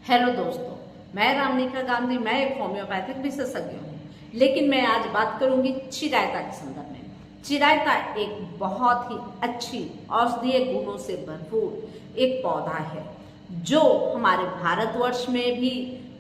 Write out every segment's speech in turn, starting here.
Hello दोस्तों, मैं रामनिका गांधी। मैं एक होम्योपैथिक विशेषज्ञ हूँ, लेकिन मैं आज बात करूंगी चिरायता के संदर्भ में। चिरायता एक बहुत ही अच्छी औषधीय गुणों से भरपूर एक पौधा है जो हमारे भारतवर्ष में भी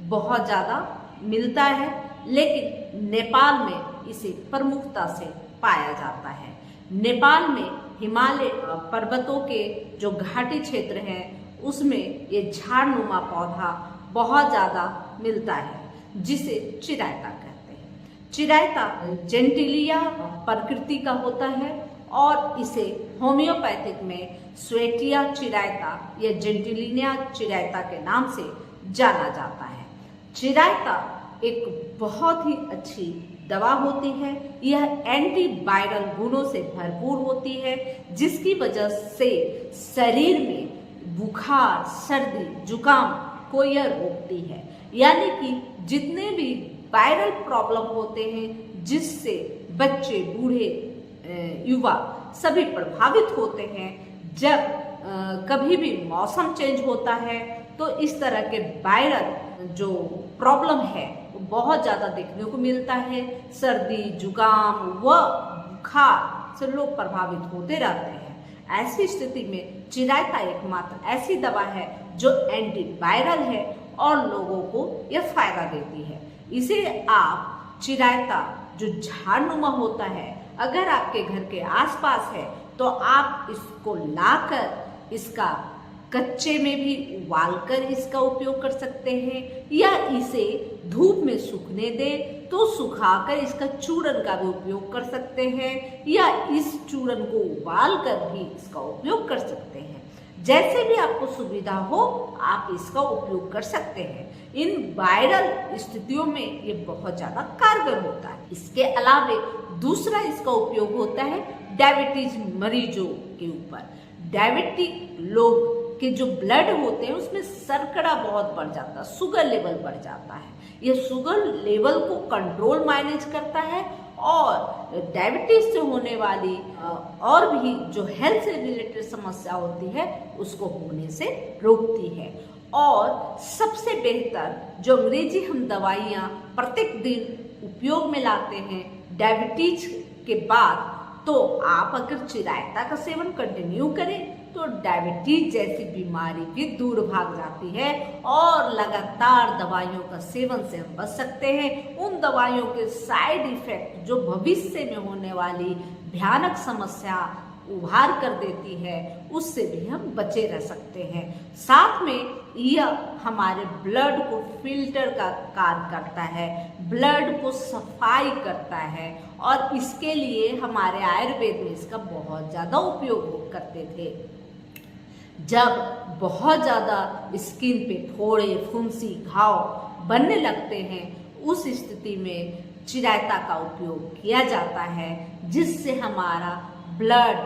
बहुत ज़्यादा मिलता है, लेकिन नेपाल में इसे प्रमुखता से पाया जाता है। नेपाल में हिमालय पर्वतों के जो घाटी क्षेत्र हैं उसमें ये झाड़नुमा पौधा बहुत ज़्यादा मिलता है, जिसे चिरायता कहते हैं। चिरायता जेंटिलिया प्रकृति का होता है और इसे होम्योपैथिक में स्वेटिया चिरायता या जेंटिलिया चिरायता के नाम से जाना जाता है। चिरायता एक बहुत ही अच्छी दवा होती है। यह एंटीवायरल गुणों से भरपूर होती है, जिसकी वजह से शरीर में बुखार, सर्दी, जुकाम को यह रोकती है। यानी कि जितने भी वायरल प्रॉब्लम होते हैं जिससे बच्चे, बूढ़े, युवा सभी प्रभावित होते हैं, जब कभी भी मौसम चेंज होता है तो इस तरह के वायरल जो प्रॉब्लम है वो बहुत ज़्यादा देखने को मिलता है। सर्दी, जुकाम व बुखार से लोग प्रभावित होते रहते हैं। ऐसी स्थिति में चिरायता एकमात्र ऐसी दवा है जो एंटीवायरल है और लोगों को यह फायदा देती है। इसे आप चिरायता जो झाड़नुमा होता है, अगर आपके घर के आसपास है तो आप इसको लाकर इसका कच्चे में भी उबालकर इसका उपयोग कर सकते हैं, या इसे धूप में सूखने दें तो सुखाकर इसका चूरन का भी उपयोग कर सकते हैं, या इस चूरन को उबालकर भी इसका उपयोग कर सकते हैं। जैसे भी आपको सुविधा हो आप इसका उपयोग कर सकते हैं। इन वायरल स्थितियों में ये बहुत ज़्यादा कारगर होता है। इसके अलावे दूसरा इसका उपयोग होता है डायबिटीज मरीजों के ऊपर। डायबिटिक लोग के जो ब्लड होते हैं उसमें शर्करा बहुत बढ़ जाता है, शुगर लेवल बढ़ जाता है। यह शुगर लेवल को कंट्रोल मैनेज करता है और डायबिटीज से होने वाली और भी जो हेल्थ से रिलेटेड समस्या होती है उसको होने से रोकती है। और सबसे बेहतर जो अंग्रेजी हम दवाइयाँ प्रत्येक दिन उपयोग में लाते हैं डायबिटीज के बाद, तो आप अगर चिरायता का सेवन कंटिन्यू करें तो डायबिटीज जैसी बीमारी भी दूर भाग जाती है और लगातार दवाइयों का सेवन से हम बच सकते हैं। उन दवाइयों के साइड इफेक्ट जो भविष्य में होने वाली भयानक समस्या उभार कर देती है उससे भी हम बचे रह सकते हैं। साथ में यह हमारे ब्लड को फिल्टर का कार्य करता है, ब्लड को सफाई करता है, और इसके लिए हमारे आयुर्वेद में इसका बहुत ज़्यादा उपयोग करते थे। जब बहुत ज़्यादा स्किन पे फोड़े, फुंसी, घाव बनने लगते हैं, उस स्थिति में चिरायता का उपयोग किया जाता है, जिससे हमारा ब्लड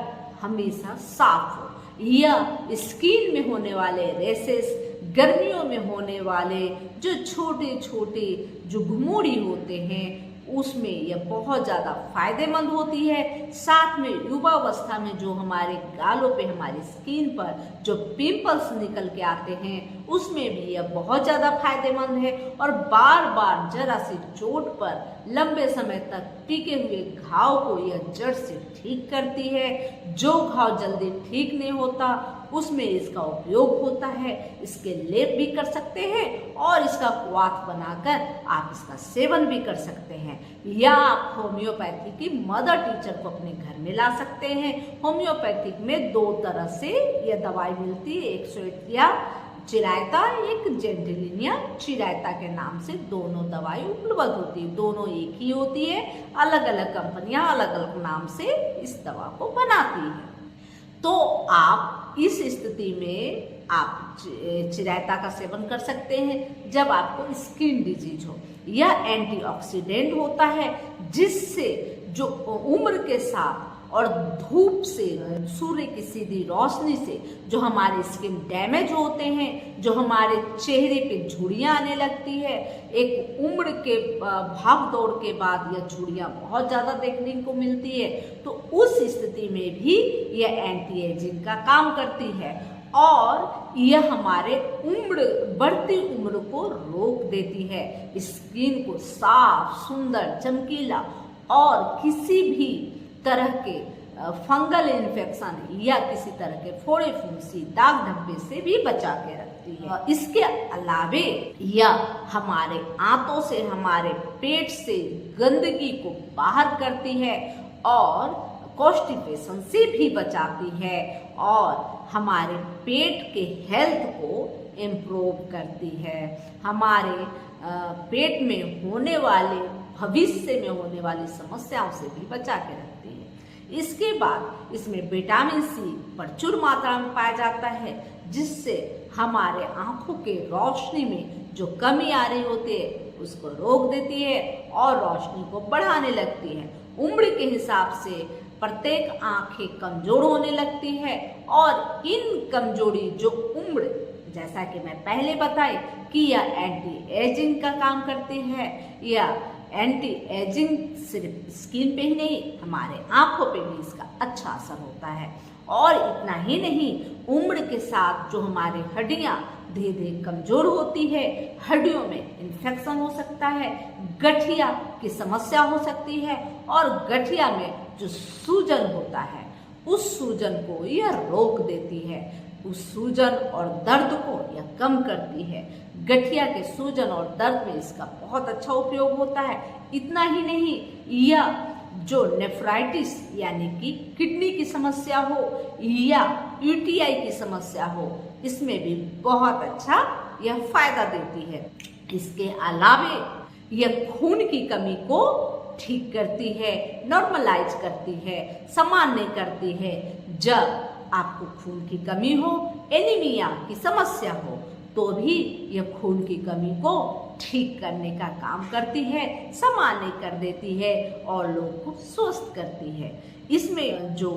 हमेशा साफ हो। यह स्किन में होने वाले रेसेस, गर्मियों में होने वाले जो छोटे छोटे जो घुमोड़ी होते हैं उसमें यह बहुत ज़्यादा फायदेमंद होती है। साथ में युवावस्था में जो हमारे गालों पे, हमारी स्किन पर जो पिंपल्स निकल के आते हैं उसमें भी यह बहुत ज़्यादा फायदेमंद है। और बार बार जरा सी चोट पर लंबे समय तक टिके हुए घाव को यह जड़ से ठीक करती है। जो घाव जल्दी ठीक नहीं होता उसमें इसका उपयोग होता है। इसके लेप भी कर सकते हैं और इसका क्वाथ बनाकर आप इसका सेवन भी कर सकते हैं, या आप होम्योपैथी की मदर टीचर को अपने घर में ला सकते हैं। होम्योपैथिक में दो तरह से यह दवाई मिलती है, एक स्वेटिया चिरायता, एक जेंटिलिया चिरायता के नाम से दोनों दवाई उपलब्ध होती है। दोनों एक ही होती है, अलग अलग कंपनियां अलग अलग नाम से इस दवा को बनाती है। तो आप इस स्थिति में आप चिरायता का सेवन कर सकते हैं जब आपको स्किन डिजीज हो। यह एंटीऑक्सीडेंट होता है, जिससे जो उम्र के साथ और धूप से, सूर्य की सीधी रोशनी से जो हमारे स्किन डैमेज होते हैं, जो हमारे चेहरे पे झुर्रियाँ आने लगती है, एक उम्र के भाग दौड़ के बाद यह झुर्रियाँ बहुत ज़्यादा देखने को मिलती है, तो उस स्थिति में भी यह एंटी एजिंग का काम करती है। और यह हमारे बढ़ती उम्र को रोक देती है। स्किन को साफ, सुंदर, चमकीला और किसी भी तरह के फंगल इन्फेक्शन या किसी तरह के फोड़े फुंसी, दाग धब्बे से भी बचा के रखती है। इसके अलावे यह हमारे आंतों से, हमारे पेट से गंदगी को बाहर करती है और कॉन्स्टिपेशन से भी बचाती है और हमारे पेट के हेल्थ को इम्प्रूव करती है। हमारे पेट में होने वाले, भविष्य में होने वाली समस्याओं से भी बचा के रखती है। इसके बाद इसमें विटामिन सी प्रचुर मात्रा में पाया जाता है, जिससे हमारे आंखों के रोशनी में जो कमी आ रही होती है उसको रोक देती है और रोशनी को बढ़ाने लगती है। उम्र के हिसाब से प्रत्येक आंखें कमजोर होने लगती है और इन कमजोरी जो उम्र, जैसा कि मैं पहले बताई कि यह एंटी एजिंग का काम करती है। यह एंटी एजिंग सिर्फ स्किन पे ही नहीं, हमारे आंखों पे भी इसका अच्छा असर होता है। और इतना ही नहीं, उम्र के साथ जो हमारी हड्डियां धीरे धीरे कमजोर होती है, हड्डियों में इन्फेक्शन हो सकता है, गठिया की समस्या हो सकती है और गठिया में जो सूजन होता है उस सूजन को यह रोक देती है। उस सूजन और दर्द को यह कम करती है। गठिया के सूजन और दर्द में इसका बहुत अच्छा उपयोग होता है। इतना ही नहीं, यह जो नेफ्राइटिस यानी कि किडनी की समस्या हो या यूटीआई की समस्या हो, इसमें भी बहुत अच्छा यह फायदा देती है। इसके अलावे यह खून की कमी को ठीक करती है, नॉर्मलाइज करती है, सामान्य करती है। जब आपको खून की कमी हो, एनीमिया की समस्या हो, तो भी यह खून की कमी को ठीक करने का काम करती है, सामान्य कर देती है और लोग को स्वस्थ करती है। इसमें जो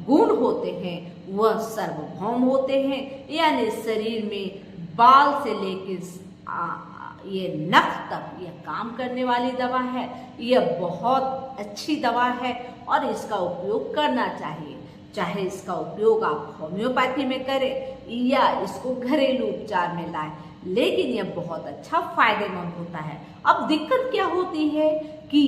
गुण होते हैं वह सार्वभौम होते हैं, यानी शरीर में बाल से लेकर ये नख तक यह काम करने वाली दवा है। यह बहुत अच्छी दवा है और इसका उपयोग करना चाहिए। चाहे इसका उपयोग आप होम्योपैथी में करें या इसको घरेलू उपचार में लाएं, लेकिन यह बहुत अच्छा फायदेमंद होता है। अब दिक्कत क्या होती है कि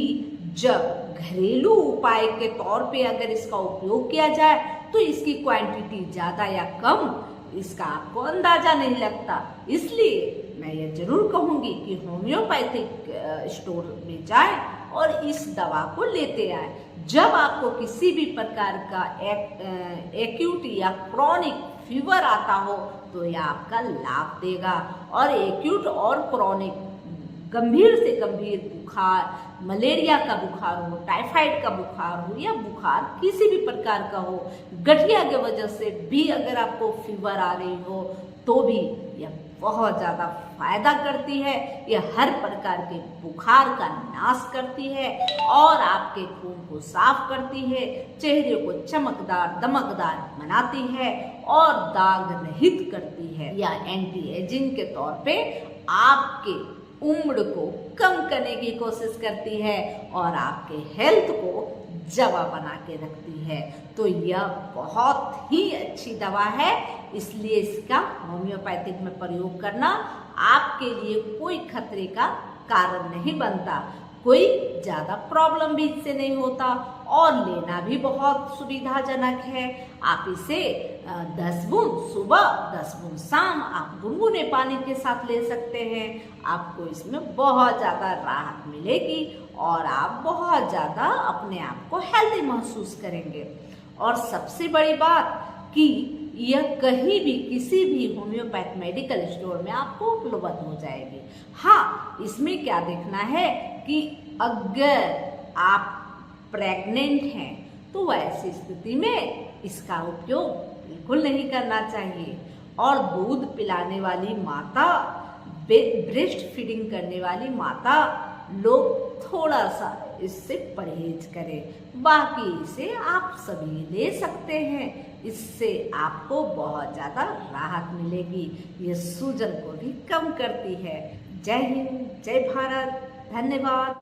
जब घरेलू उपाय के तौर पे अगर इसका उपयोग किया जाए तो इसकी क्वांटिटी ज़्यादा या कम, इसका आपको अंदाजा नहीं लगता। इसलिए मैं ये जरूर कहूँगी कि होम्योपैथिक स्टोर में जाएं और इस दवा को लेते आए। जब आपको किसी भी प्रकार का एक्यूट या क्रॉनिक फीवर आता हो तो यह आपका लाभ देगा। और एक्यूट और क्रॉनिक, गंभीर से गंभीर बुखार, मलेरिया का बुखार हो, टाइफाइड का बुखार हो या बुखार किसी भी प्रकार का हो, गठिया की वजह से भी अगर आपको फीवर आ रही हो तो भी यह बहुत ज़्यादा फायदा करती है। यह हर प्रकार के बुखार का नाश करती है और आपके खून को साफ करती है, चेहरे को चमकदार, दमकदार बनाती है और दाग रहित करती है। यह एंटी एजिंग के तौर पे आपके उम्र को कम करने की कोशिश करती है और आपके हेल्थ को जवा बना के रखती है। तो यह बहुत ही अच्छी दवा है, इसलिए इसका होम्योपैथिक में प्रयोग करना आपके लिए कोई खतरे का कारण नहीं बनता। कोई ज़्यादा प्रॉब्लम भी इससे नहीं होता और लेना भी बहुत सुविधाजनक है। आप इसे 10 बूंद सुबह, 10 बूंद शाम आप गुनगुने पानी के साथ ले सकते हैं। आपको इसमें बहुत ज़्यादा राहत मिलेगी और आप बहुत ज़्यादा अपने आप को हेल्दी महसूस करेंगे। और सबसे बड़ी बात कि यह कहीं भी किसी भी होम्योपैथ मेडिकल स्टोर में आपको उपलब्ध हो जाएगी। हाँ, इसमें क्या देखना है कि अगर आप प्रेग्नेंट हैं तो ऐसी स्थिति में इसका उपयोग बिल्कुल नहीं करना चाहिए। और दूध पिलाने वाली माता, ब्रेस्ट फीडिंग करने वाली माता लोग थोड़ा सा इससे परहेज करें। बाकी इसे आप सभी ले सकते हैं, इससे आपको बहुत ज़्यादा राहत मिलेगी। ये सूजन को भी कम करती है। जय हिंद, जय भारत, धन्यवाद।